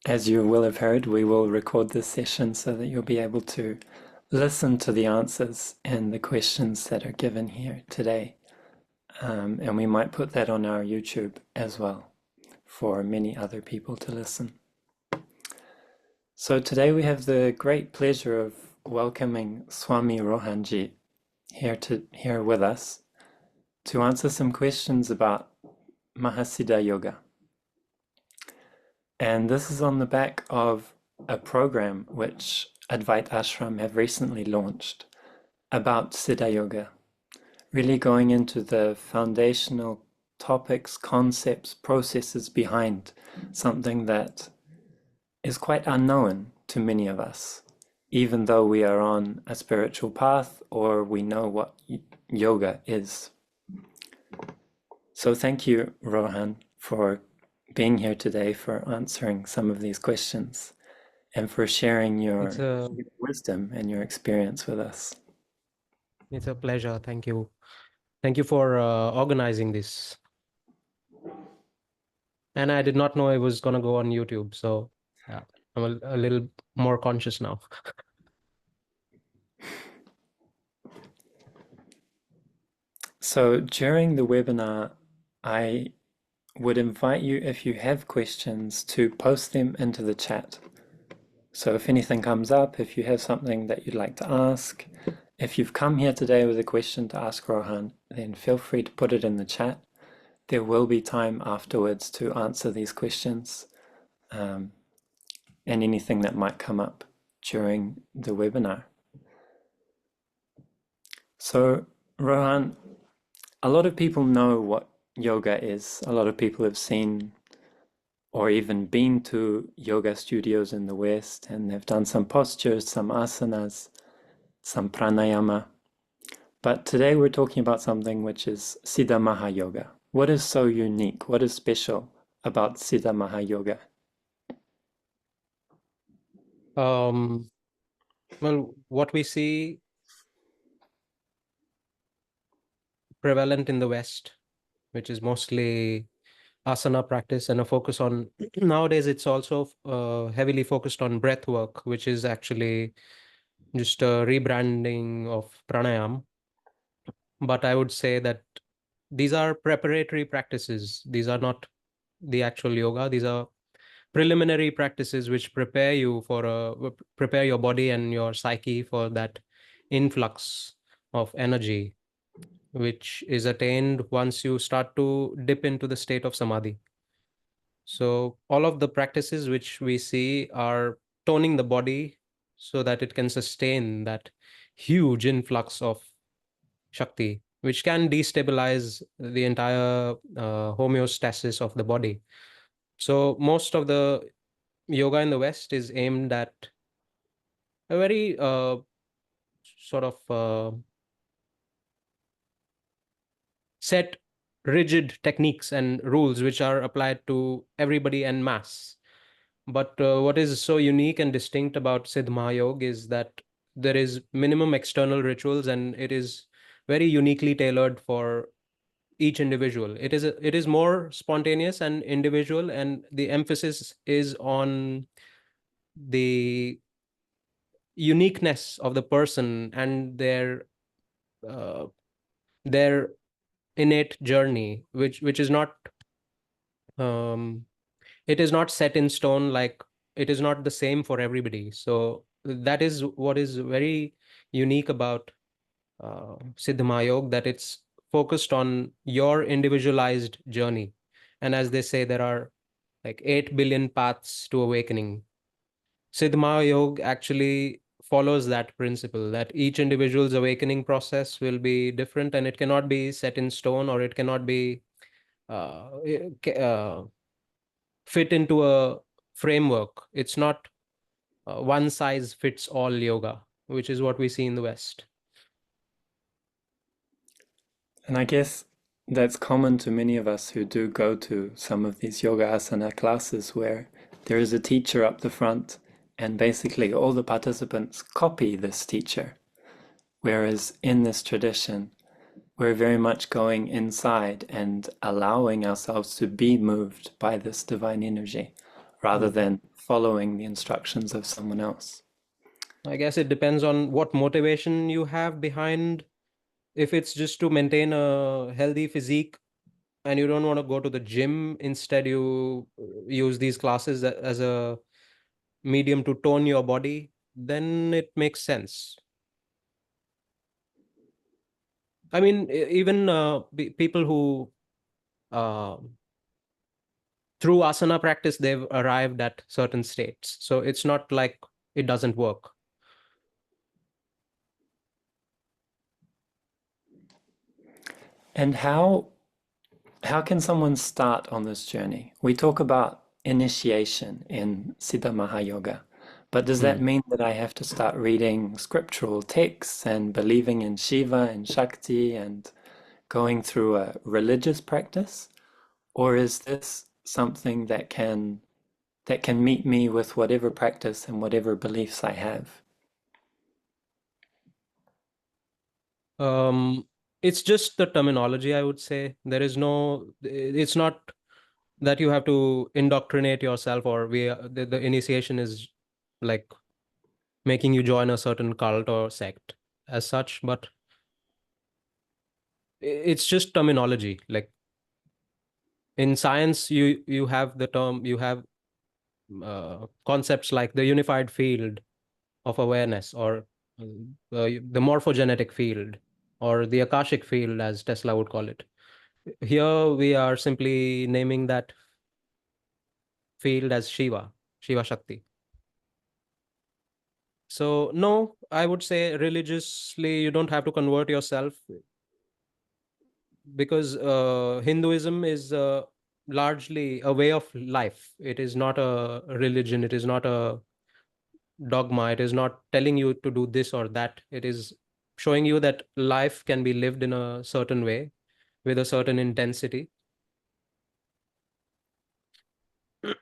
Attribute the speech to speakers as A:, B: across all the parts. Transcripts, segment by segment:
A: as you will have heard, we will record this session so that you'll be able to listen to the answers and the questions that are given here today. And we might put that on our YouTube as well for many other people to listen. So today we have the great pleasure of welcoming Swami Rohan-ji here with us to answer some questions about Siddha Yoga. And this is on the back of a program which Advait Ashram have recently launched about Siddha Yoga, really going into the foundational topics, concepts, processes behind something that is quite unknown to many of us, even though we are on a spiritual path or we know what yoga is. So thank you, Rohan, for being here today, for answering some of these questions and for sharing your wisdom and your experience with us.
B: It's a pleasure. Thank you. Thank you for organizing this. And I did not know it was going to go on YouTube. So yeah, I'm a little more conscious now.
A: So during the webinar, I would invite you, if you have questions, to post them into the chat. So if anything comes up, if you have something that you'd like to ask, if you've come here today with a question to ask Rohan, then feel free to put it in the chat. There will be time afterwards to answer these questions and anything that might come up during the webinar. So Rohan, a lot of people know what yoga is. A lot of people have seen or even been to yoga studios in the West, and they've done some postures, some asanas, some pranayama. But today we're talking about something which is Siddha Mahayoga. What is so unique? What is special about Siddha Mahayoga?
B: Well, what we see prevalent in the West, which is mostly asana practice and a focus on, nowadays it's also heavily focused on breath work, which is actually just a rebranding of pranayam. But I would say that these are preparatory practices. These are not the actual yoga. These are preliminary practices which prepare you for prepare your body and your psyche for that influx of energy, which is attained once you start to dip into the state of samadhi. So all of the practices which we see are toning the body so that it can sustain that huge influx of Shakti, which can destabilize the entire homeostasis of the body. So most of the yoga in the West is aimed at a very sort of set rigid techniques and rules which are applied to everybody en masse. But what is so unique and distinct about Siddha Mahayog is that there is minimum external rituals and it is very uniquely tailored for each individual. It is more spontaneous and individual, and the emphasis is on the uniqueness of the person and uh, their innate journey, which is not it is not set in stone. Like, it is not the same for everybody. So that is what is very unique about Siddha Mahayog, that it's focused on your individualized journey. And as they say, there are like 8 billion paths to awakening. Siddha Mahayog actually follows that principle, that each individual's awakening process will be different and it cannot be set in stone, or it cannot be uh, fit into a framework. It's not one size fits all yoga, which is what we see in the West.
A: And I guess that's common to many of us who do go to some of these yoga asana classes where there is a teacher up the front and basically all the participants copy this teacher. Whereas in this tradition, we're very much going inside and allowing ourselves to be moved by this divine energy, rather than following the instructions of someone else?
B: I guess it depends on what motivation you have behind. If it's just to maintain a healthy physique and you don't want to go to the gym, instead you use these classes as a medium to tone your body, then it makes sense. I mean, even people who uh, through asana practice they've arrived at certain states, so it's not like it doesn't work.
A: And how can someone start on this journey? We talk about initiation in Siddha Yoga, but does that
B: Hmm.
A: mean that I have to start reading scriptural texts and believing in Shiva and Shakti and going through a religious practice? Or is this something that can meet me with whatever practice and whatever beliefs I have?
B: um it's just the terminology, I would say. There is no, it's not that you have to indoctrinate yourself, or the initiation is like making you join a certain cult or sect as such, but it's just terminology. Like in science, you have the term, you have concepts like the unified field of awareness, or the morphogenetic field, or the akashic field, as Tesla would call it. Here we are simply naming that field as Shiva Shakti. So no, I would say religiously you don't have to convert yourself, because Hinduism is largely a way of life. It is not a religion. It is not a dogma. It is not telling you to do this or that. It is showing you that life can be lived in a certain way with a certain intensity.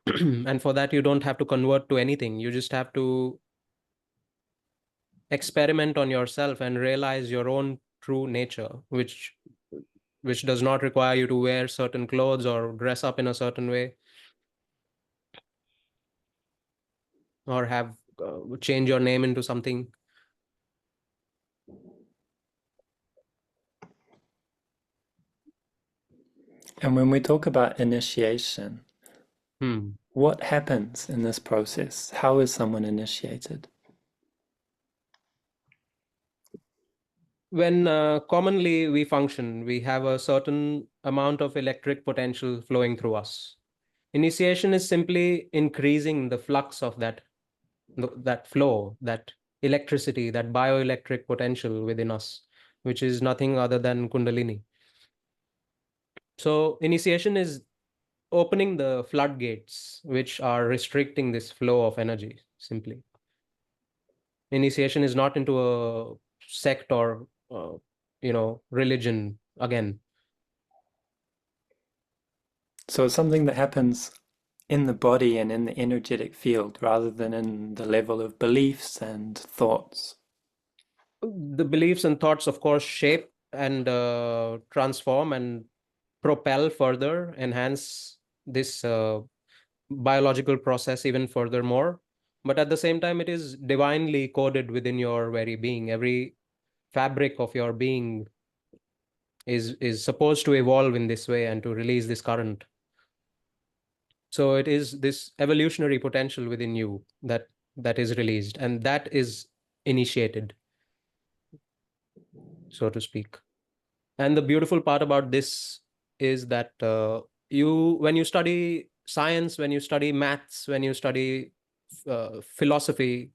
B: And for that, you don't have to convert to anything. You just have to experiment on yourself and realize your own true nature, which does not require you to wear certain clothes or dress up in a certain way, or have change your name into something.
A: And when we talk about initiation,
B: Hmm.
A: what happens in this process? How is someone initiated?
B: When commonly we function, we have a certain amount of electric potential flowing through us. Initiation is simply increasing the flux of that flow, that electricity, that bioelectric potential within us, which is nothing other than Kundalini. So initiation is opening the floodgates which are restricting this flow of energy. Simply, initiation is not into a sect or religion again.
A: So it's something that happens in the body and in the energetic field rather than in the level of beliefs and thoughts.
B: The beliefs and thoughts, of course, shape and transform and propel further, enhance this biological process even furthermore. But at the same time, it is divinely coded within your very being. Every fabric of your being is supposed to evolve in this way and to release this current. So it is this evolutionary potential within you that is released, and that is initiated, so to speak. And the beautiful part about this is that when you study science, when you study maths, when you study philosophy,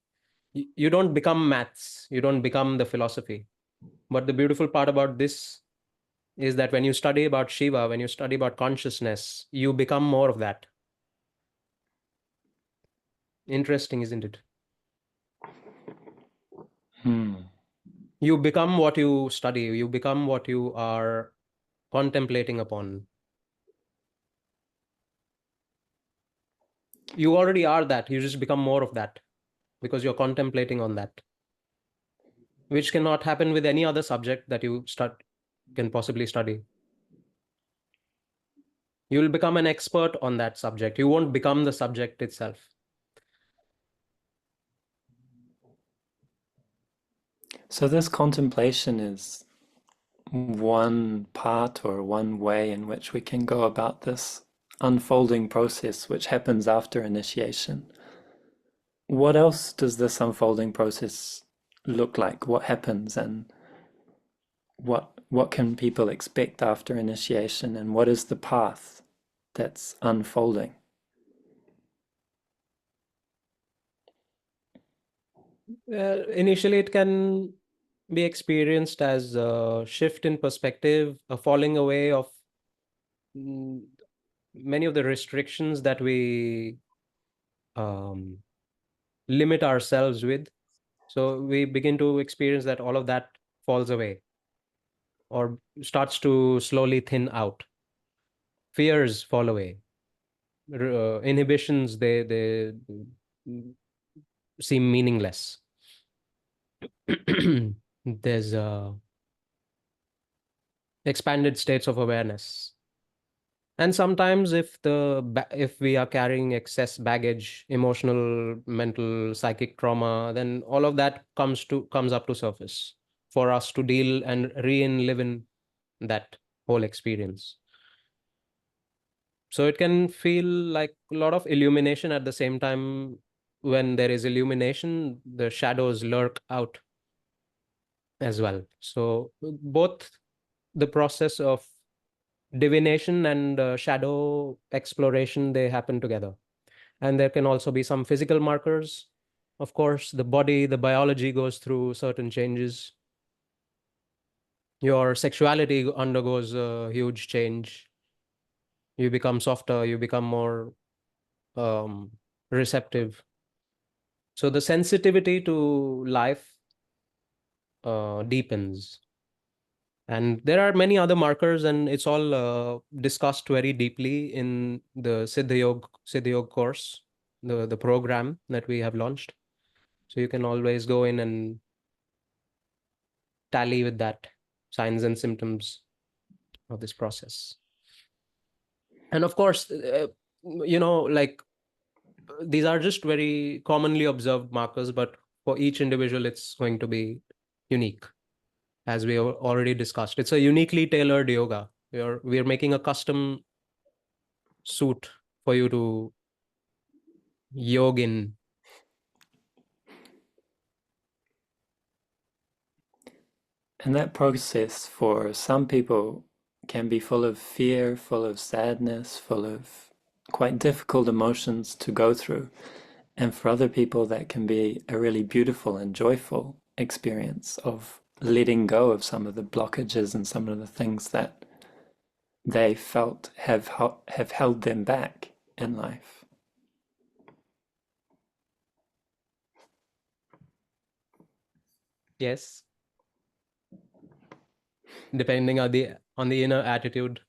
B: you don't become maths, you don't become the philosophy. But the beautiful part about this is that when you study about Shiva, when you study about consciousness, you become more of that. Interesting, isn't it?
A: Hmm.
B: You become what you study, you become what you are contemplating upon. You already are that, you just become more of that because you're contemplating on that, which cannot happen with any other subject that you can possibly study. You will become an expert on that subject. You won't become the subject itself.
A: So this contemplation is one part or one way in which we can go about this unfolding process which happens after initiation. What else does this unfolding process look like? What happens, and what can people expect after initiation, and what is the path that's unfolding?
B: Initially, it can be experienced as a shift in perspective, a falling away of mm, many of the restrictions that we um, limit ourselves with. So we begin to experience that all of that falls away or starts to slowly thin out. Fears fall away. Inhibitions, they seem meaningless. There's expanded states of awareness. And sometimes if we are carrying excess baggage, emotional, mental, psychic trauma, then all of that comes up to surface for us to deal and live in that whole experience. So it can feel like a lot of illumination. At the same time, when there is illumination, the shadows lurk out as well. So both the process of divination and shadow exploration, they happen together. And there can also be some physical markers. Of course, the body, the biology goes through certain changes. Your sexuality undergoes a huge change. You become softer, you become more um, receptive. So the sensitivity to life deepens. And there are many other markers, and it's all discussed very deeply in the Siddha Yoga course, the program that we have launched. So you can always go in and tally with that signs and symptoms of this process. And of course, like these are just very commonly observed markers, but for each individual, it's going to be unique, as we already discussed. It's a uniquely tailored yoga. We're making a custom suit for you to yogin.
A: And that process for some people can be full of fear, full of sadness, full of quite difficult emotions to go through. And for other people, that can be a really beautiful and joyful experience of letting go of some of the blockages and some of the things that they felt have held them back in life.
B: Yes, depending on the inner attitude.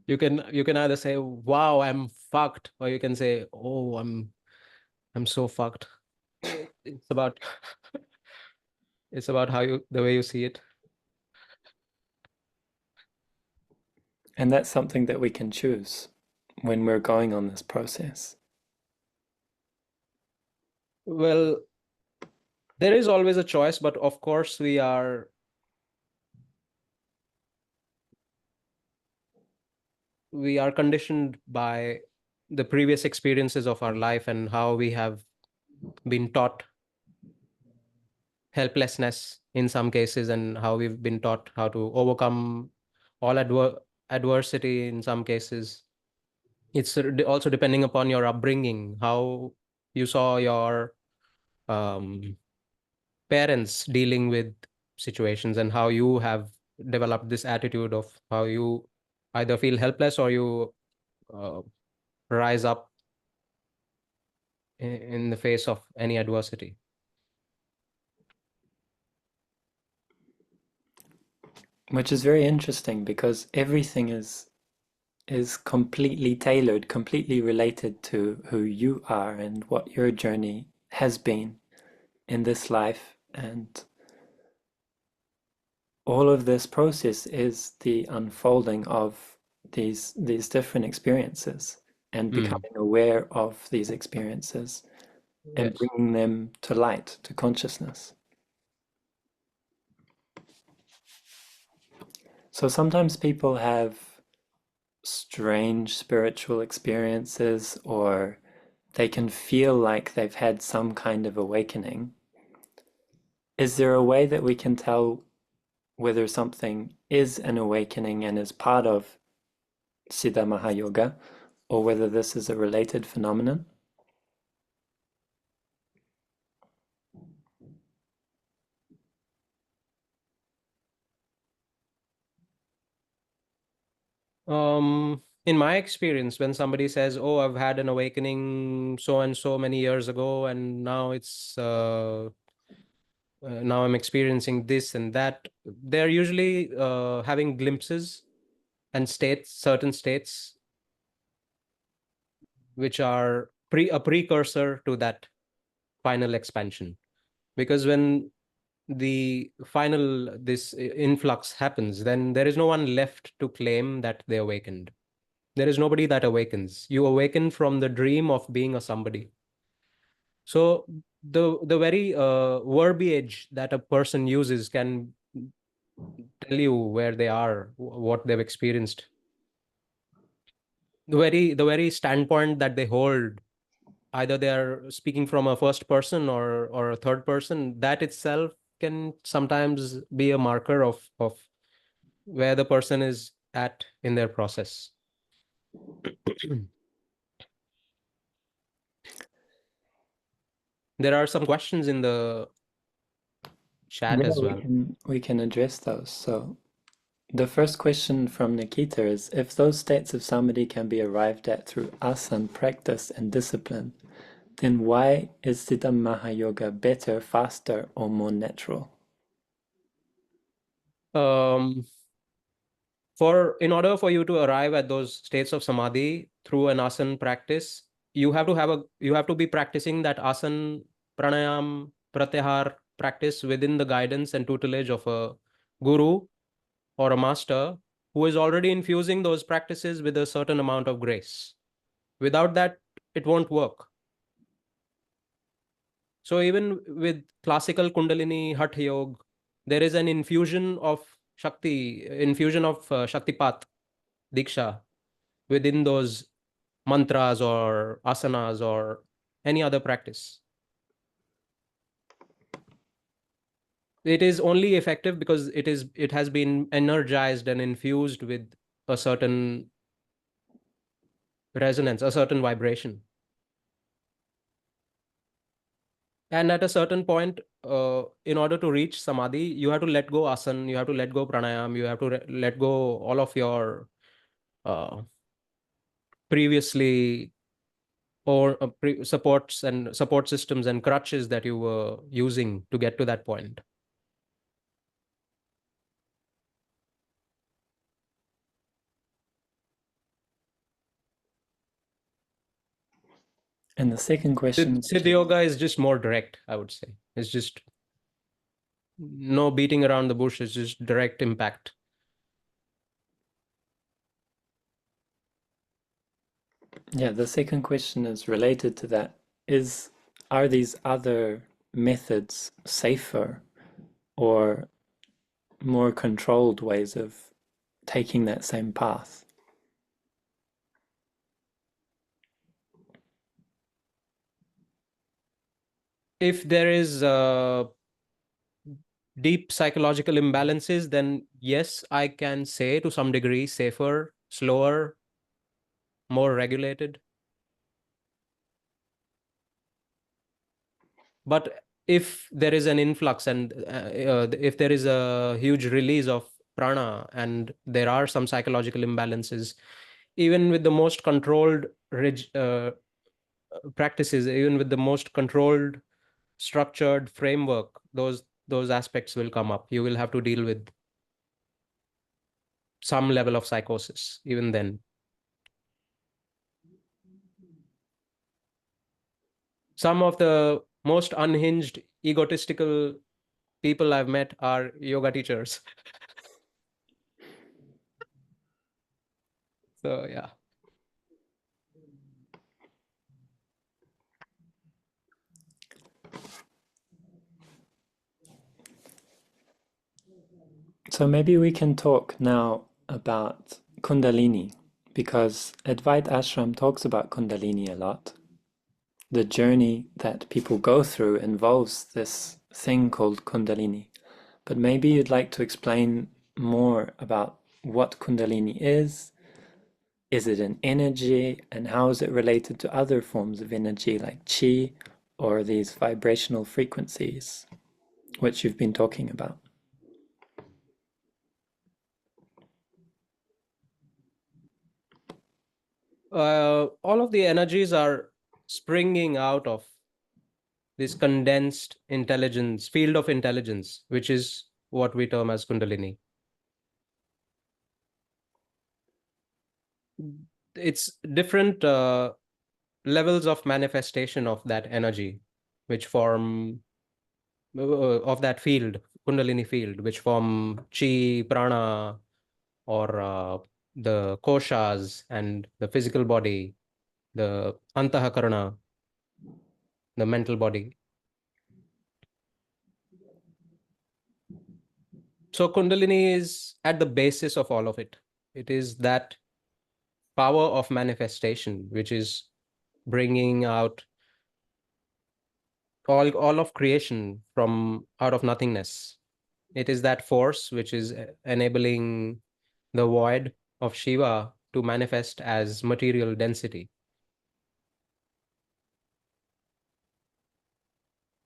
B: You can either say, "Wow, I'm fucked," or you can say, "Oh, I'm so fucked." It's about it's about the way you see it.
A: And that's something that we can choose when we're going on this process.
B: Well, there is always a choice, but of course we are conditioned by the previous experiences of our life and how we have been taught helplessness in some cases, and how we've been taught how to overcome all adversity in some cases. It's also depending upon your upbringing, how you saw your um, parents dealing with situations, and how you have developed this attitude of how you either feel helpless or you uh, rise up in the face of any adversity.
A: Which is very interesting because everything is completely tailored, completely related to who you are and what your journey has been in this life. And all of this process is the unfolding of these different experiences and becoming aware of these experiences and
B: Yes.
A: bringing them to light, to consciousness. So sometimes people have strange spiritual experiences, or they can feel like they've had some kind of awakening. Is there a way that we can tell whether something is an awakening and is part of Siddha Mahayoga, or whether this is a related phenomenon?
B: In my experience, when somebody says, "Oh, I've had an awakening so and so many years ago, and now now I'm experiencing this and that," they're usually having glimpses and certain states, which are a precursor to that final expansion. Because when this influx happens, then there is no one left to claim that they awakened. There is nobody that awakens. You awaken from the dream of being a somebody. So the very verbiage that a person uses can tell you where they are, what they've experienced. The very standpoint that they hold, either they are speaking from a first person or a third person, that itself can sometimes be a marker of where the person is at in their process. There are some questions in the chat
A: Yeah,
B: as
A: we
B: well.
A: can address those. So the first question from Nikita is, if those states of samadhi can be arrived at through asana practice and discipline, then why is Siddha Mahayoga better, faster, or more natural?
B: Um, in order for you to arrive at those states of samadhi through an asana practice, you have to be practicing that asana, pranayam, pratyahar practice within the guidance and tutelage of a guru or a master who is already infusing those practices with a certain amount of grace. Without that, it won't work. So even with classical Kundalini Hatha Yoga, there is an infusion of Shaktipat, Diksha within those mantras or asanas or any other practice. It is only effective because it has been energized and infused with a certain resonance, a certain vibration. And at a certain point, in order to reach samadhi, you have to let go asana, you have to let go pranayam, you have to let go all of your uh, previously or supports and support systems and crutches that you were using to get to that point.
A: And the second question,
B: Siddha yoga is just more direct, I would say. It's just no beating around the bush, it's just direct impact.
A: yeah, the second question is related to that. Are these other methods safer or more controlled ways of taking that same path?
B: If there is deep psychological imbalances, then yes, I can say to some degree safer, slower, more regulated. But if there is an influx and if there is a huge release of prana and there are some psychological imbalances, even with the most controlled practices, even with the most controlled, structured framework, those aspects will come up. You will have to deal with some level of psychosis even then. Some of the most unhinged, egotistical people I've met are yoga teachers. So yeah.
A: So maybe we can talk now about Kundalini, because Advaita Ashram talks about Kundalini a lot. The journey that people go through involves this thing called Kundalini. But maybe you'd like to explain more about what Kundalini is it an energy, and how is it related to other forms of energy like chi or these vibrational frequencies, which you've been talking about?
B: All of the energies are springing out of this condensed intelligence, field of intelligence, which is what we term as Kundalini. It's different levels of manifestation of that energy, which form of that field, Kundalini field, which form chi, prana, or the koshas and the physical body, the antahakarana, the mental body. So Kundalini is at the basis of all of it. It is that power of manifestation, which is bringing out all of creation from out of nothingness. It is that force which is enabling the void of Shiva to manifest as material density.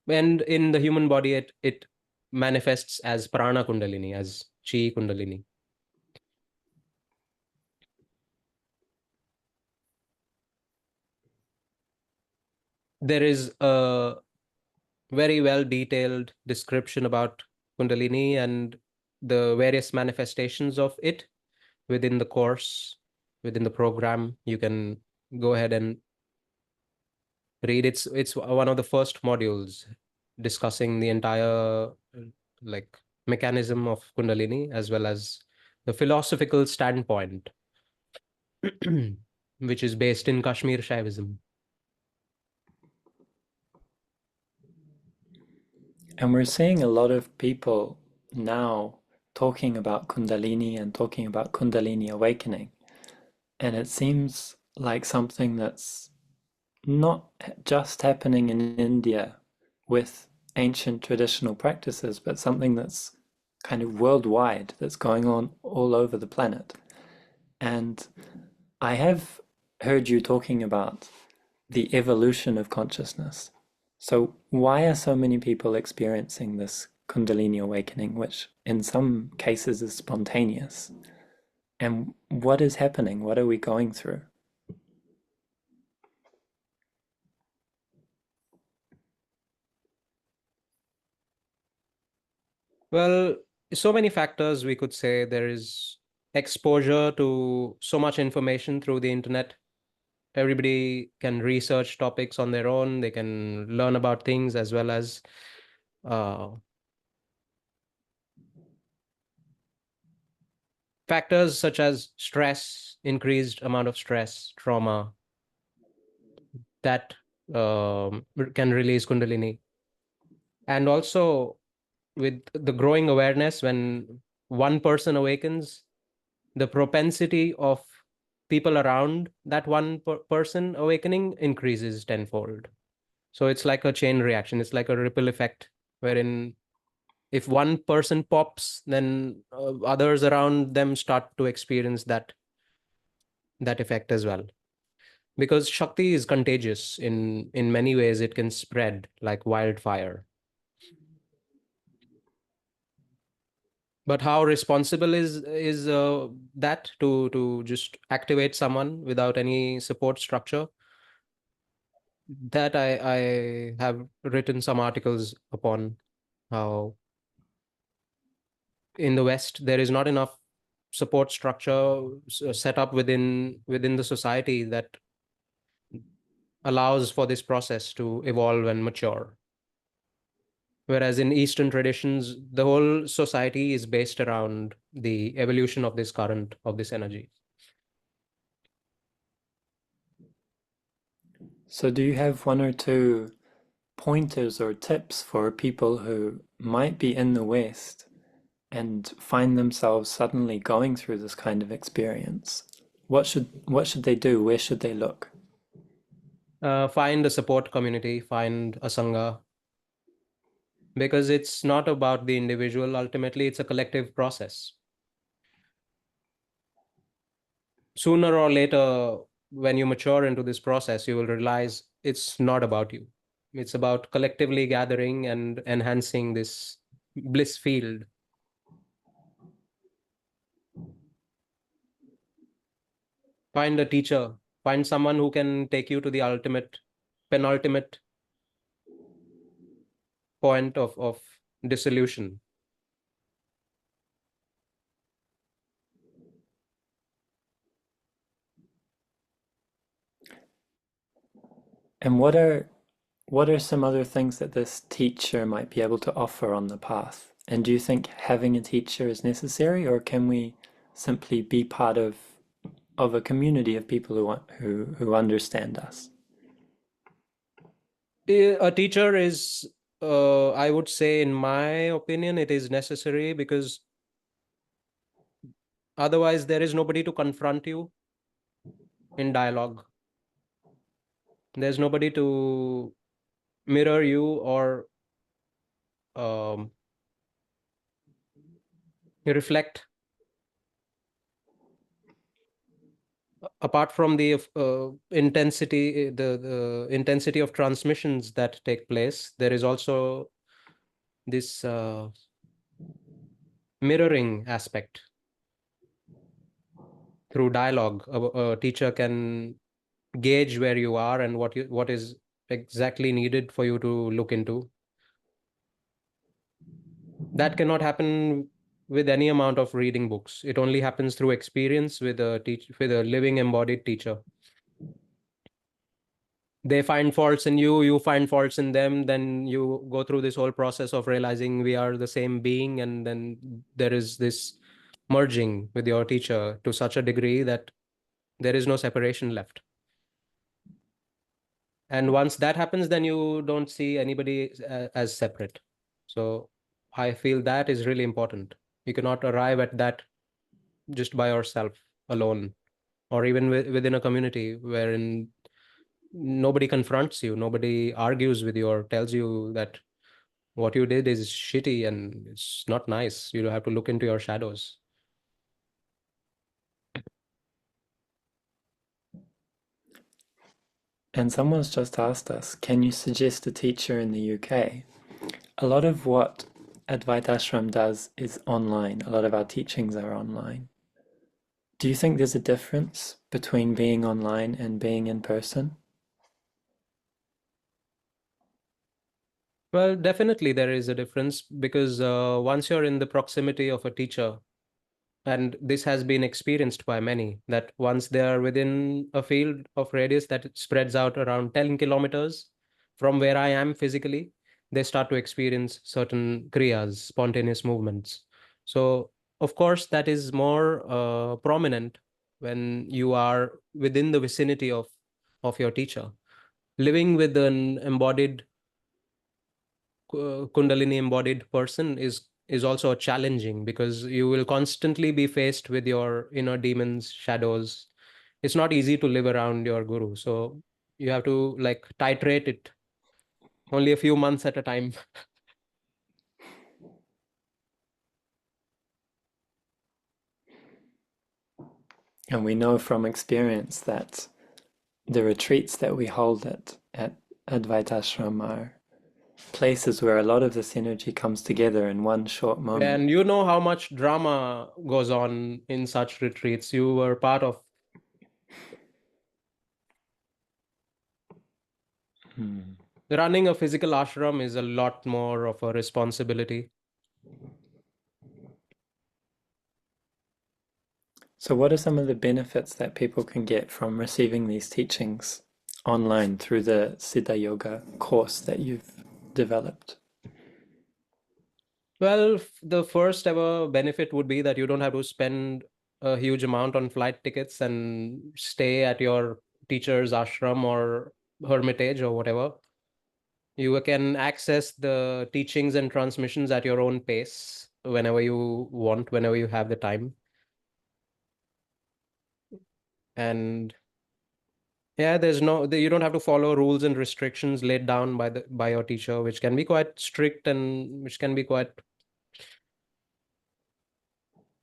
B: And in the human body, it manifests as prana kundalini, as chi kundalini. There is a very well detailed description about kundalini and the various manifestations of it within the course, within the program. You can go ahead and read. It's one of the first modules discussing the entire like mechanism of kundalini as well as the philosophical standpoint, which is based in Kashmir Shaivism.
A: And we're seeing a lot of people now talking about Kundalini and talking about Kundalini awakening. And it seems like something that's not just happening in India with ancient traditional practices, but something that's kind of worldwide, that's going on all over the planet. And I have heard you talking about the evolution of consciousness. So, why are so many people experiencing this Kundalini awakening, which in some cases is spontaneous? And what is happening? What are we going through?
B: Well, so many factors we could say. There is exposure to so much information through the internet. Everybody can research topics on their own. They can learn about things as well as uh, factors such as stress, increased amount of stress, trauma, that can release Kundalini. And also with the growing awareness, when one person awakens, the propensity of people around that one person awakening increases tenfold. So it's like a chain reaction. It's like a ripple effect, wherein if one person pops, then others around them start to experience that effect as well. Because Shakti is contagious in many ways. It can spread like wildfire. But how responsible is that to just activate someone without any support structure? That I have written some articles upon how in the West there is not enough support structure set up within the society that allows for this process to evolve and mature. Whereas in Eastern traditions, the whole society is based around the evolution of this current, of this energy.
A: So do you have one or two pointers or tips for people who might be in the West and find themselves suddenly going through this kind of experience? What should they do? Where should they look?
B: Find a support community, find a sangha, because it's not about the individual. Ultimately, it's a collective process. Sooner or later, when you mature into this process, you will realize it's not about you. It's about collectively gathering and enhancing this bliss field. Find a teacher, find someone who can take you to the penultimate point of dissolution.
A: And what are some other things that this teacher might be able to offer on the path? And do you think having a teacher is necessary, or can we simply be part of a community of people who understand us?
B: A teacher is, I would say, in my opinion, it is necessary, because otherwise there is nobody to confront you in dialogue. There's nobody to mirror you or um, reflect. Apart from the intensity, the intensity of transmissions that take place, there is also this mirroring aspect. Through dialogue, a teacher can gauge where you are and what is exactly needed for you to look into. That cannot happen with any amount of reading books. It only happens through experience with a living embodied teacher. They find faults in you, you find faults in them, then you go through this whole process of realizing we are the same being, and then there is this merging with your teacher to such a degree that there is no separation left. And once that happens, then you don't see anybody as separate. So I feel that is really important. You cannot arrive at that just by yourself alone, or even within a community wherein nobody confronts you, nobody argues with you or tells you that what you did is shitty and it's not nice. You have to look into your shadows.
A: And someone's just asked us, can you suggest a teacher in the UK? A lot of what Advaita Ashram does is online. A lot of our teachings are online. Do you think there's a difference between being online and being in person?
B: Well, definitely there is a difference, because once you're in the proximity of a teacher, and this has been experienced by many, that once they are within a field of radius that it spreads out around 10 kilometers from where I am physically, they start to experience certain kriyas, spontaneous movements. So of course that is more prominent when you are within the vicinity of your teacher. Living with an embodied Kundalini embodied person is also challenging, because you will constantly be faced with your inner demons, shadows. It's not easy to live around your guru, so you have to like titrate it only a few months at a time.
A: And we know from experience that the retreats that we hold at Advaita Ashram are places where a lot of this energy comes together in one short moment.
B: And you know how much drama goes on in such retreats. You were part of.
A: Hmm.
B: Running a physical ashram is a lot more of a responsibility.
A: So what are some of the benefits that people can get from receiving these teachings online through the Siddha Yoga course that you've developed?
B: Well, the first ever benefit would be that you don't have to spend a huge amount on flight tickets and stay at your teacher's ashram or hermitage or whatever. You can access the teachings and transmissions at your own pace whenever you want, whenever you have the time. And yeah, you don't have to follow rules and restrictions laid down by your teacher, which can be quite strict and which can be quite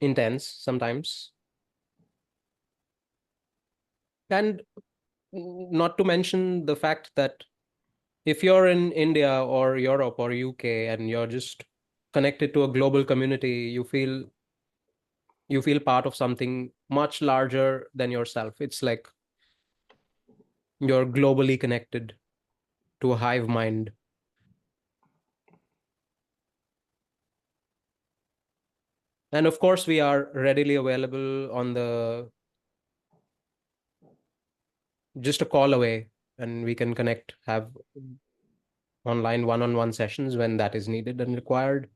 B: intense sometimes. And not to mention the fact that if you're in India or Europe or UK and you're just connected to a global community, you feel part of something much larger than yourself. It's like you're globally connected to a hive mind. And of course, we are readily available on the just a call away, and we can connect, have online one-on-one sessions when that is needed and required.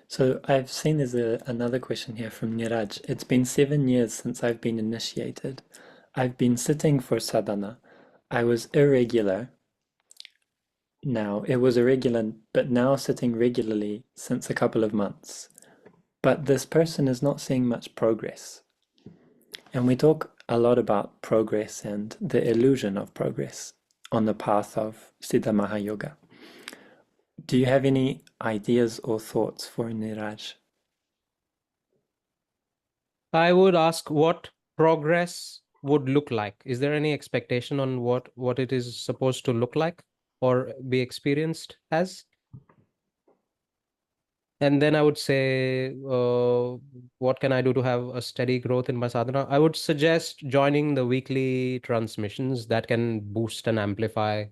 A: So I've seen there's another question here from Niraj. It's been 7 years since I've been initiated. I've been sitting for sadhana. I was irregular. Now, it was irregular, but now sitting regularly since a couple of months. But this person is not seeing much progress. And we talk a lot about progress and the illusion of progress on the path of Siddha Yoga. Do you have any ideas or thoughts for Niraj?
B: I would ask what progress would look like. Is there any expectation on what it is supposed to look like or be experienced as? And then I would say, what can I do to have a steady growth in my sadhana? I would suggest joining the weekly transmissions that can boost and amplify.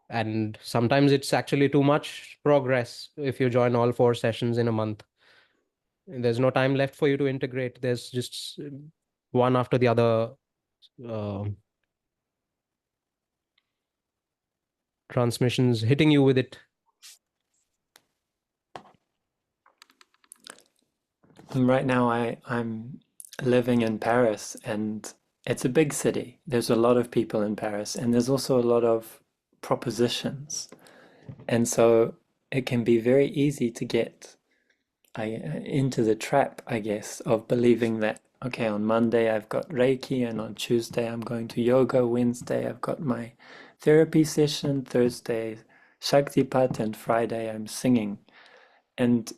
B: And sometimes it's actually too much progress if you join all 4 sessions in a month. There's no time left for you to integrate. There's just one after the other uh, transmissions hitting you with it.
A: Right now, I'm living in Paris, and it's a big city. There's a lot of people in Paris, and there's also a lot of propositions. And so it can be very easy to get into the trap, I guess, of believing that, okay, on Monday I've got Reiki, and on Tuesday I'm going to yoga, Wednesday I've got my therapy session, Thursday Shaktipat, and Friday I'm singing. And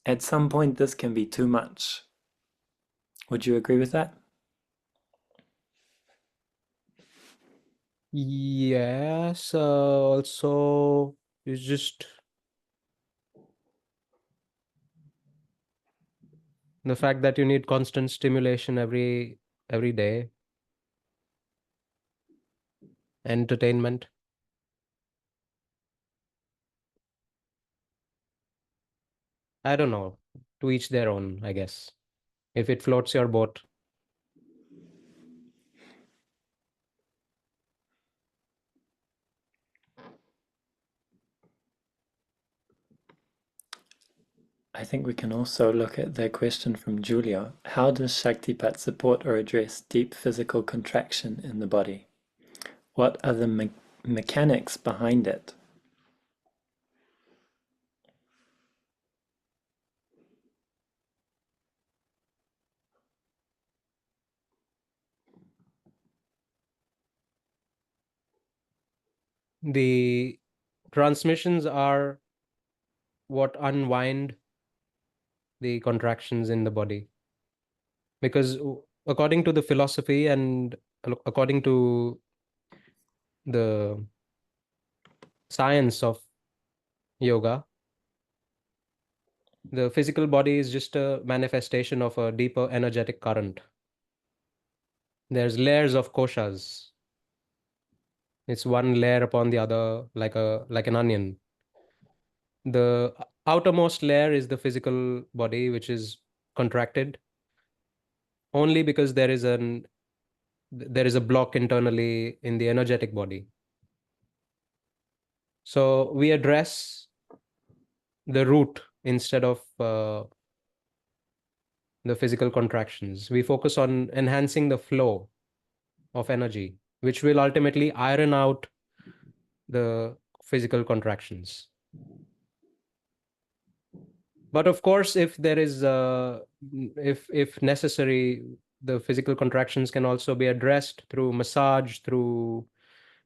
A: at some point, this can be too much. Would you agree with that?
B: Yes, also it's just the fact that you need constant stimulation every day, entertainment. I don't know. To each their own, I guess. If it floats your boat.
A: I think we can also look at the question from Julia. How does Shaktipat support or address deep physical contraction in the body? What are the mechanics behind it?
B: The transmissions are what unwind the contractions in the body. Because according to the philosophy and according to the science of yoga, the physical body is just a manifestation of a deeper energetic current. There's layers of koshas. It's one layer upon the other, like an onion. The outermost layer is the physical body, which is contracted only because there is a block internally in the energetic body. So we address the root instead of the physical contractions. We focus on enhancing the flow of energy, which will ultimately iron out the physical contractions. But of course, if there is, if necessary, the physical contractions can also be addressed through massage, through,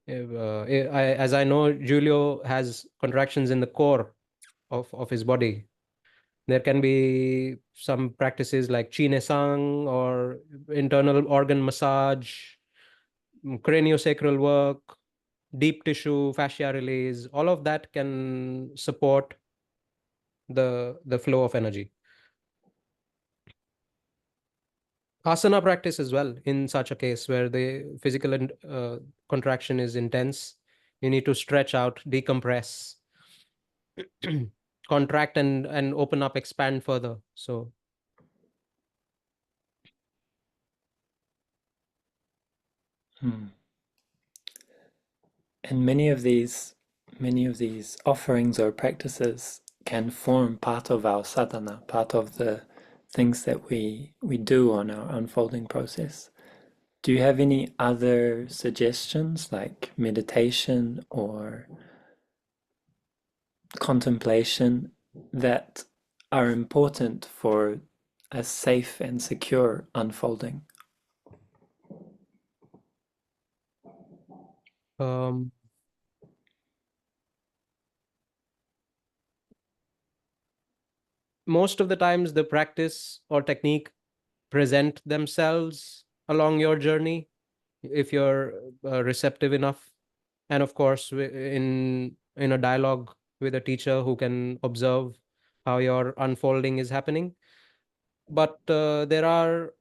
B: as I know, Julio has contractions in the core of his body. There can be some practices like chi nesang or internal organ massage, craniosacral work, deep tissue, fascia release. All of that can support the flow of energy. Asana practice as well, in such a case where the physical contraction is intense. You need to stretch out, decompress, contract and open up, expand further. So
A: And many of these offerings or practices can form part of our sadhana, part of the things that we do on our unfolding process. Do you have any other suggestions like meditation or contemplation that are important for a safe and secure unfolding?
B: um, most of the times the practice or technique present themselves along your journey if you're receptive enough, and of course in a dialogue with a teacher who can observe how your unfolding is happening. But there are,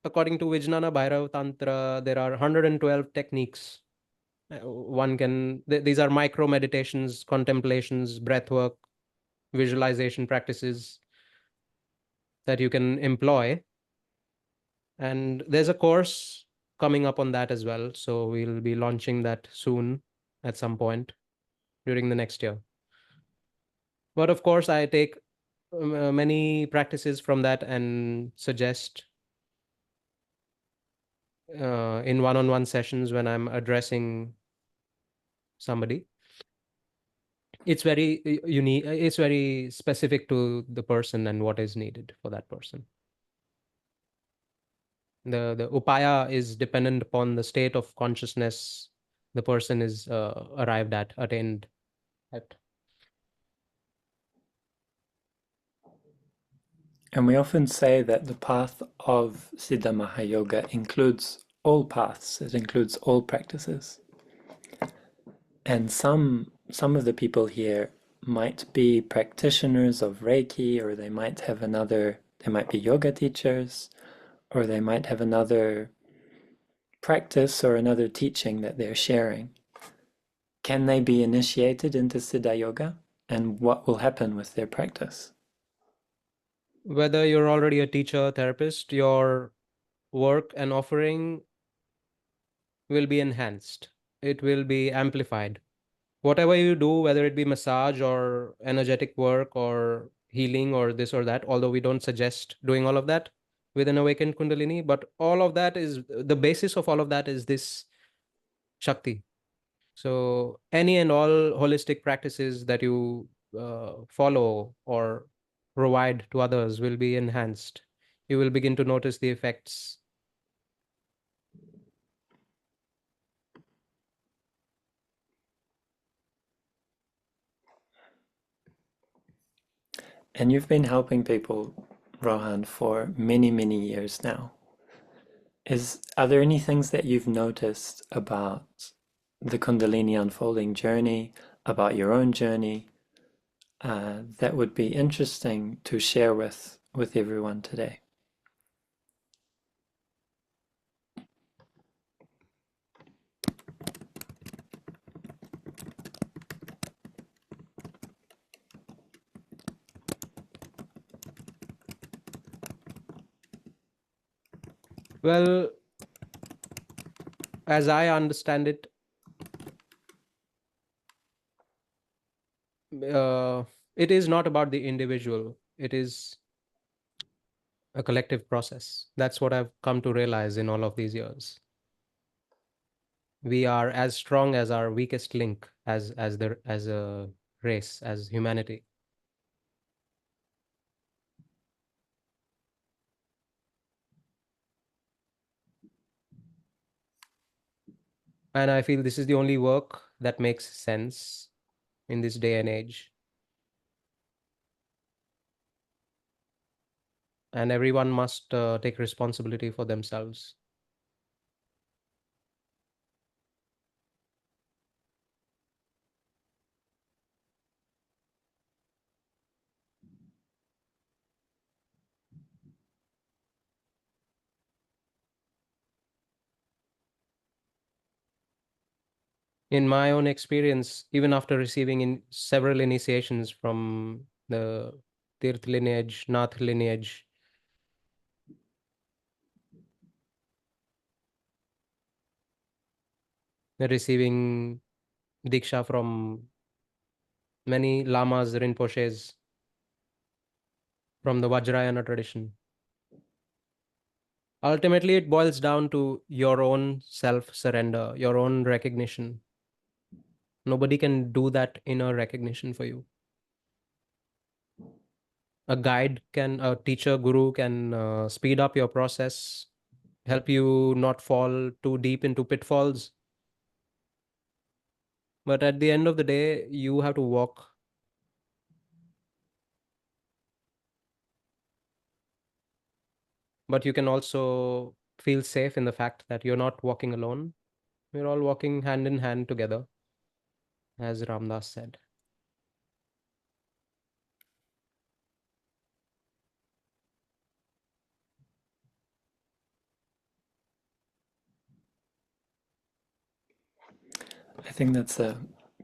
B: according to Vijnana Bhairav Tantra, there are 112 techniques. One can, these are micro meditations, contemplations, breath work, visualization practices that you can employ. And there's a course coming up on that as well. So we'll be launching that soon at some point during the next year. But of course, I take many practices from that and suggest in one-on-one sessions when I'm addressing somebody. It's very unique. It's very specific to the person and what is needed for that person. The upaya is dependent upon the state of consciousness the person is arrived at, attained at.
A: And we often say that the path of Siddha Mahayoga includes all paths, it includes all practices. And some of the people here might be practitioners of Reiki, or they might be yoga teachers, or they might have another practice or another teaching that they're sharing. Can they be initiated into Siddha Yoga? And what will happen with their practice?
B: Whether you're already a teacher, therapist, your work and offering will be enhanced. It will be amplified. Whatever you do, whether it be massage or energetic work or healing or this or that, although we don't suggest doing all of that with an awakened Kundalini, but all of that is the basis of all of that is this Shakti. So any and all holistic practices that you follow or provide to others will be enhanced. You will begin to notice the effects.
A: And you've been helping people, Rohan, for many, many years now. Are there any things that you've noticed about the Kundalini unfolding journey, about your own journey, that would be interesting to share with everyone today?
B: Well, as I understand it, it is not about the individual. It is a collective process. That's what I've come to realize in all of these years. We are as strong as our weakest link, as a race, as humanity. And I feel this is the only work that makes sense in this day and age. And everyone must take responsibility for themselves. In my own experience, even after receiving in several initiations from the Tirth lineage, Nath lineage, receiving Diksha from many lamas, rinpoches, from the Vajrayana tradition. Ultimately, it boils down to your own self surrender, your own recognition. Nobody can do that inner recognition for you. A teacher, guru can speed up your process, help you not fall too deep into pitfalls. But at the end of the day, you have to walk. But you can also feel safe in the fact that you're not walking alone. We're all walking hand in hand together, as Ramdas said.
A: I think that's a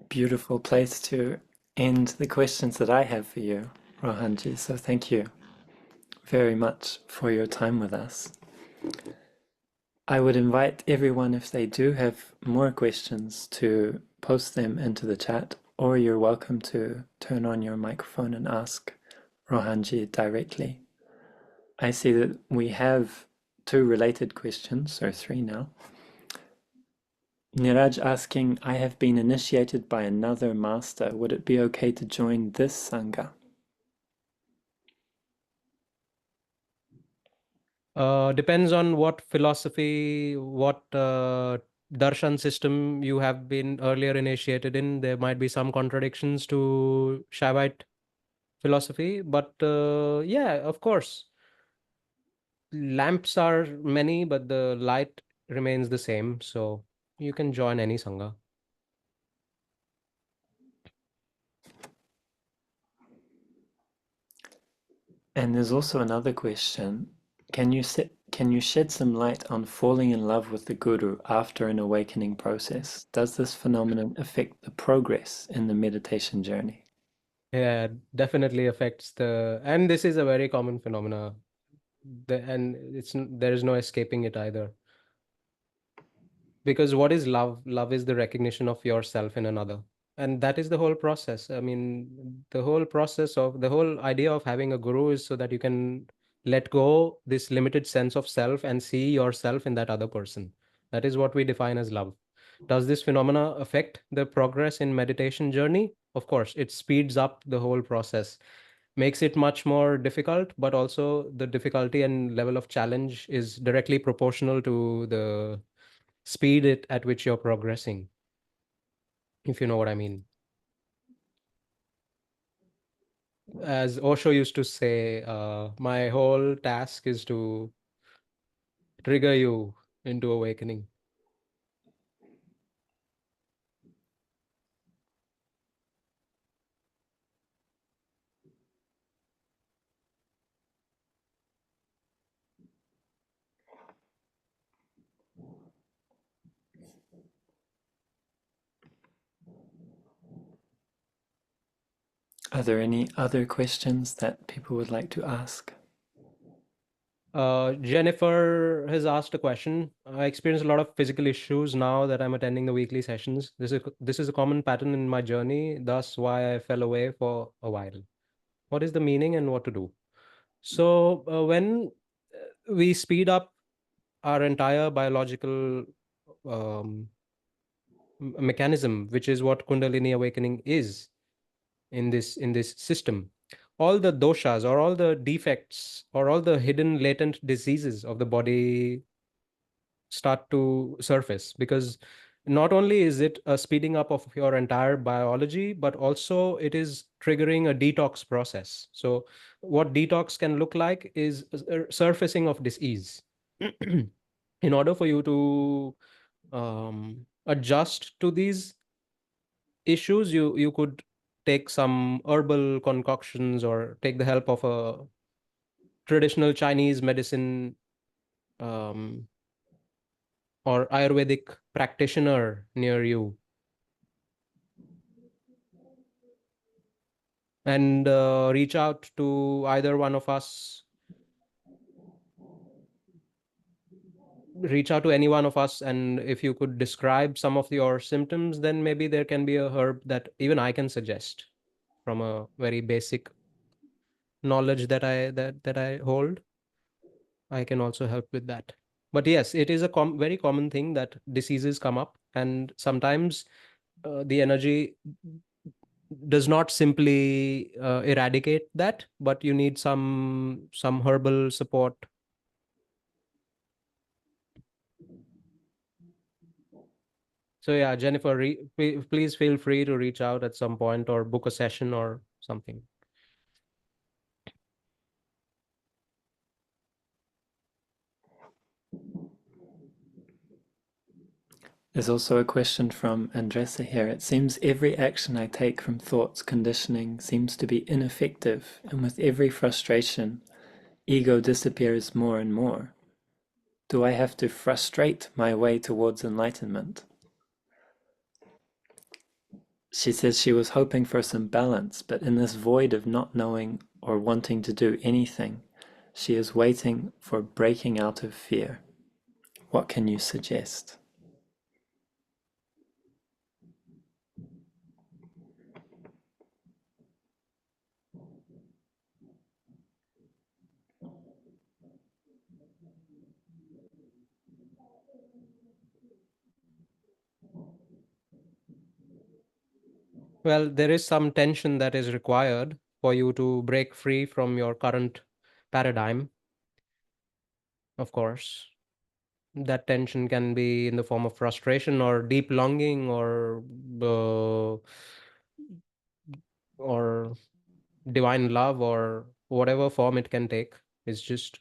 A: beautiful place to end the questions that I have for you, Rohan-ji. So thank you very much for your time with us. I would invite everyone, if they do have more questions, to post them into the chat, or you're welcome to turn on your microphone and ask Rohan-ji directly. I see that we have two related questions, or three now. Niraj asking, I have been initiated by another master. Would it be okay to join this Sangha?
B: Depends on what philosophy, what darshan system you have been earlier initiated in. There might be some contradictions to Shaivite philosophy, but yeah, of course, lamps are many, but the light remains the same. So you can join any Sangha.
A: And there's also another question. Can you shed some light on falling in love with the Guru after an awakening process? Does this phenomenon affect the progress in the meditation journey?
B: Yeah, definitely affects and this is a very common phenomena. And there is no escaping it either. Because what is love? Love is the recognition of yourself in another. And that is the whole process. I mean, the whole idea of having a guru is so that you can let go this limited sense of self and see yourself in that other person. That is what we define as love. Does this phenomena affect the progress in meditation journey? Of course, it speeds up the whole process, makes it much more difficult, but also the difficulty and level of challenge is directly proportional to the at which you're progressing, if you know what I mean. As Osho used to say, my whole task is to trigger you into awakening.
A: Are there any other questions that people would like to ask?
B: Jennifer has asked a question. I experience a lot of physical issues now that I'm attending the weekly sessions. This is a common pattern in my journey, thus why I fell away for a while. What is the meaning and what to do? So when we speed up our entire biological um, mechanism, which is what Kundalini awakening is in this system, all the doshas or all the defects or all the hidden latent diseases of the body start to surface, because not only is it a speeding up of your entire biology, but also it is triggering a detox process. So what detox can look like is a surfacing of disease. In order for you to adjust to these issues, you could take some herbal concoctions or take the help of a traditional Chinese medicine, um, or Ayurvedic practitioner near you, and reach out to either one of us, reach out to any one of us. And if you could describe some of your symptoms, then maybe there can be a herb that even I can suggest from a very basic knowledge that I hold. I can also help with that. But yes, it is a very common thing that diseases come up, and sometimes the energy does not simply eradicate that, but you need some herbal support. So yeah, Jennifer, please feel free to reach out at some point or book a session or something.
A: There's also a question from Andressa here. It seems every action I take from thoughts conditioning seems to be ineffective, and with every frustration, ego disappears more and more. Do I have to frustrate my way towards enlightenment? She says she was hoping for some balance, but in this void of not knowing or wanting to do anything, she is waiting for breaking out of fear. What can you suggest?
B: Well, there is some tension that is required for you to break free from your current paradigm, of course. That tension can be in the form of frustration or deep longing, uh, or divine love, or whatever form it can take. It's just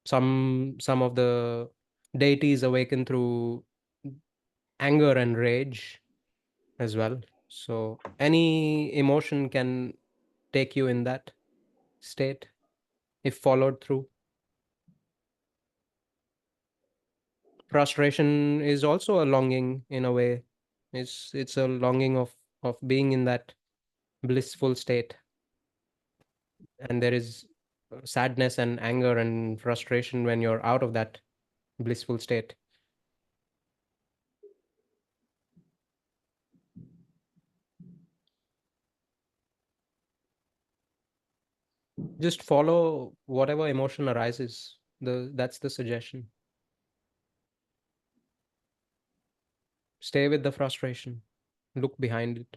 B: some of the deities awaken through anger and rage as well. So any emotion can take you in that state if followed through. Frustration is also a longing in a way. It's a longing of being in that blissful state. And there is sadness and anger and frustration when you're out of that blissful state. Just follow whatever emotion arises. That's the suggestion. Stay with the frustration. Look behind it.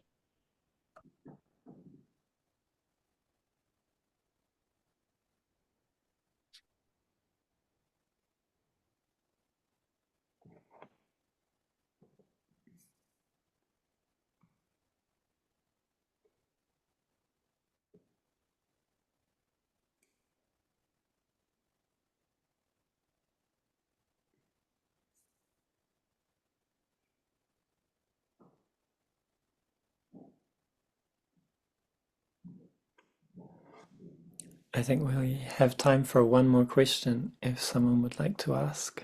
A: I think we have time for one more question if someone would like to ask.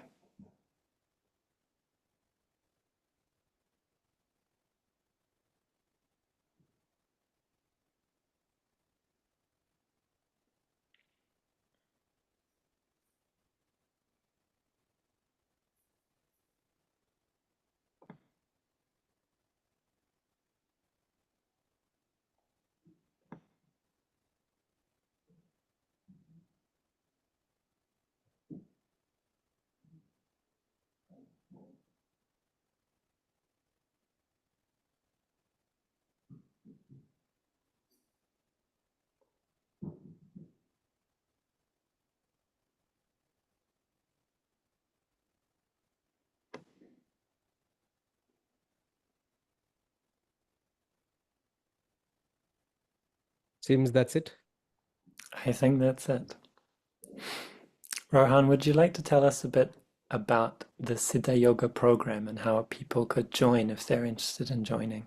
B: Seems that's it.
A: I think that's it. Rohan, would you like to tell us a bit about the Siddha Yoga program and how people could join if they're interested in joining?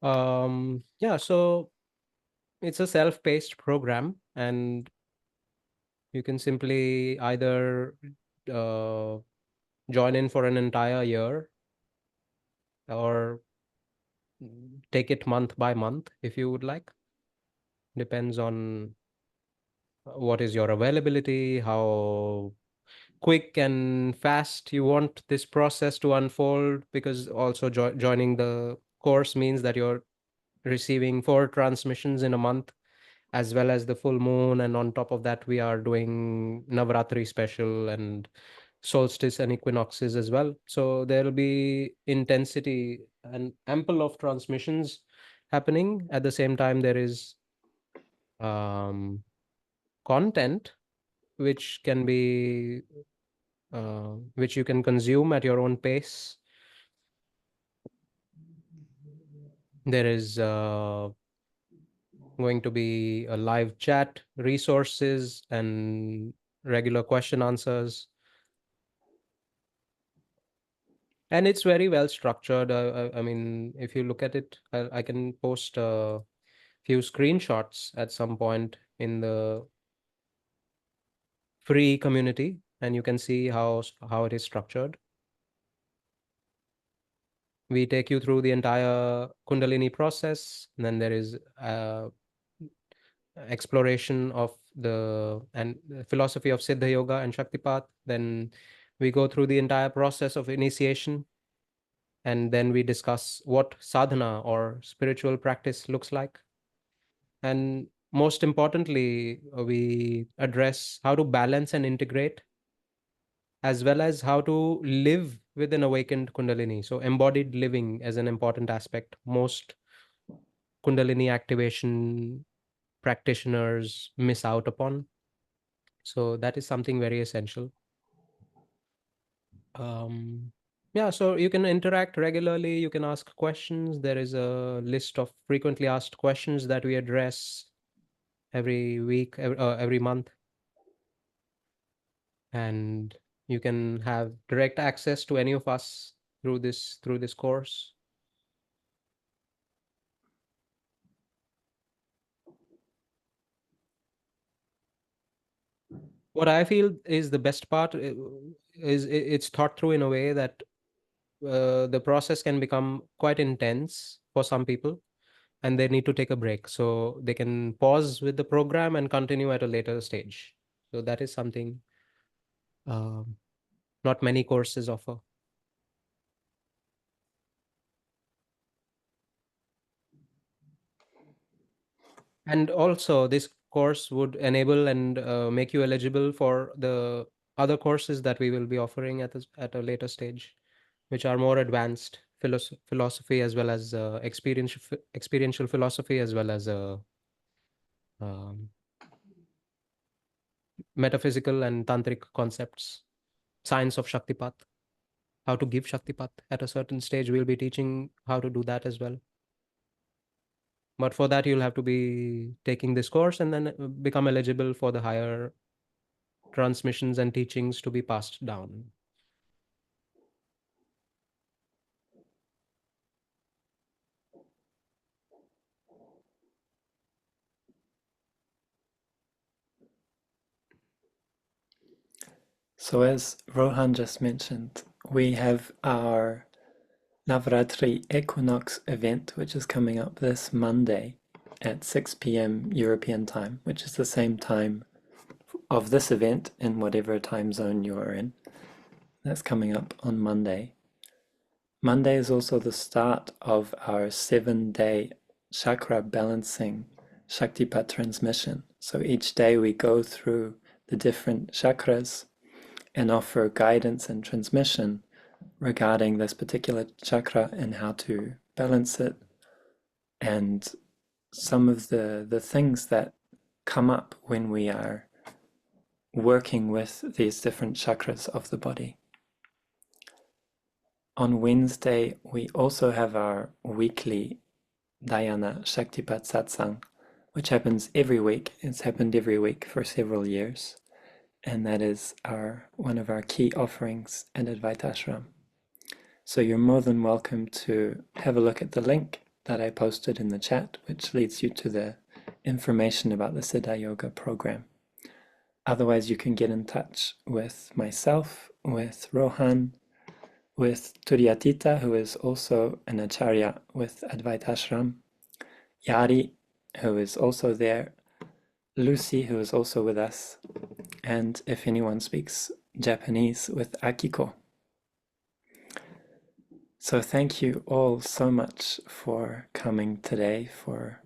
B: Yeah, so it's a self-paced program, and you can simply either uh, join in for an entire year or take it month by month if you would like. Depends on what is your availability, how quick and fast you want this process to unfold, because also joining the course means that you're receiving 4 transmissions in a month, as well as the full moon, and on top of that we are doing Navratri special and solstice and equinoxes as well. So there'll be intensity and ample of transmissions happening. At the same time, there is um, content which can be which you can consume at your own pace. There is going to be a live chat, resources, and regular question answers. And it's very well structured. I mean, if you look at it, I can post a few screenshots at some point in the free community, and you can see how it is structured. We take you through the entire Kundalini process, and then there is exploration of the philosophy of Siddha Yoga and Shaktipat. Then we go through the entire process of initiation, and then we discuss what sadhana or spiritual practice looks like. And most importantly, we address how to balance and integrate, as well as how to live with an awakened Kundalini. So, embodied living as an important aspect. Most Kundalini activation practitioners miss out upon. So, that is something very essential. Yeah, so you can interact regularly, you can ask questions. There is a list of frequently asked questions that we address every week, every month. And you can have direct access to any of us through this course. What I feel is the best part is it's thought through in a way that the process can become quite intense for some people, and they need to take a break, so they can pause with the program and continue at a later stage. So that is something um, not many courses offer. And also, this course would enable and make you eligible for the other courses that we will be offering at a later stage, which are more advanced philosophy, as well as experiential philosophy, as well as um, metaphysical and tantric concepts, science of Shaktipat, how to give Shaktipat. At a certain stage, we'll be teaching how to do that as well. But for that, you'll have to be taking this course and then become eligible for the higher transmissions and teachings to be passed down.
A: So, as Rohan just mentioned, we have our Navratri Equinox event, which is coming up this Monday at 6 p.m. European time, which is the same time of this event in whatever time zone you're in. That's coming up on Monday. Monday is also the start of our 7-day chakra balancing Shaktipat transmission. So each day we go through the different chakras and offer guidance and transmission regarding this particular chakra and how to balance it, and some of the things that come up when we are working with these different chakras of the body. On Wednesday, we also have our weekly Dhyana Shaktipat Satsang, which happens every week. It's happened every week for several years, and that is one of our key offerings at Advaita Ashram. So you're more than welcome to have a look at the link that I posted in the chat, which leads you to the information about the Siddha Yoga program. Otherwise, you can get in touch with myself, with Rohan, with Turyatita, who is also an Acharya with Advaita Ashram, Yari, who is also there, Lucy, who is also with us, and if anyone speaks Japanese, with Akiko. So thank you all so much for coming today, for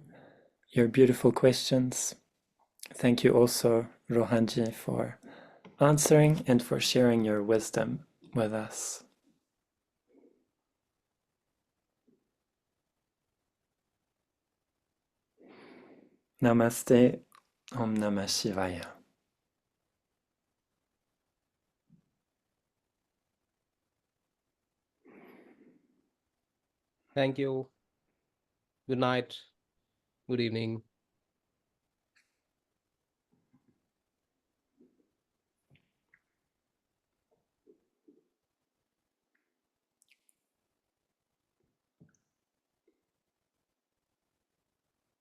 A: your beautiful questions. Thank you also, Rohan-ji, for answering and for sharing your wisdom with us. Namaste. Om Namah Shivaya.
B: Thank you. Good night. Good evening.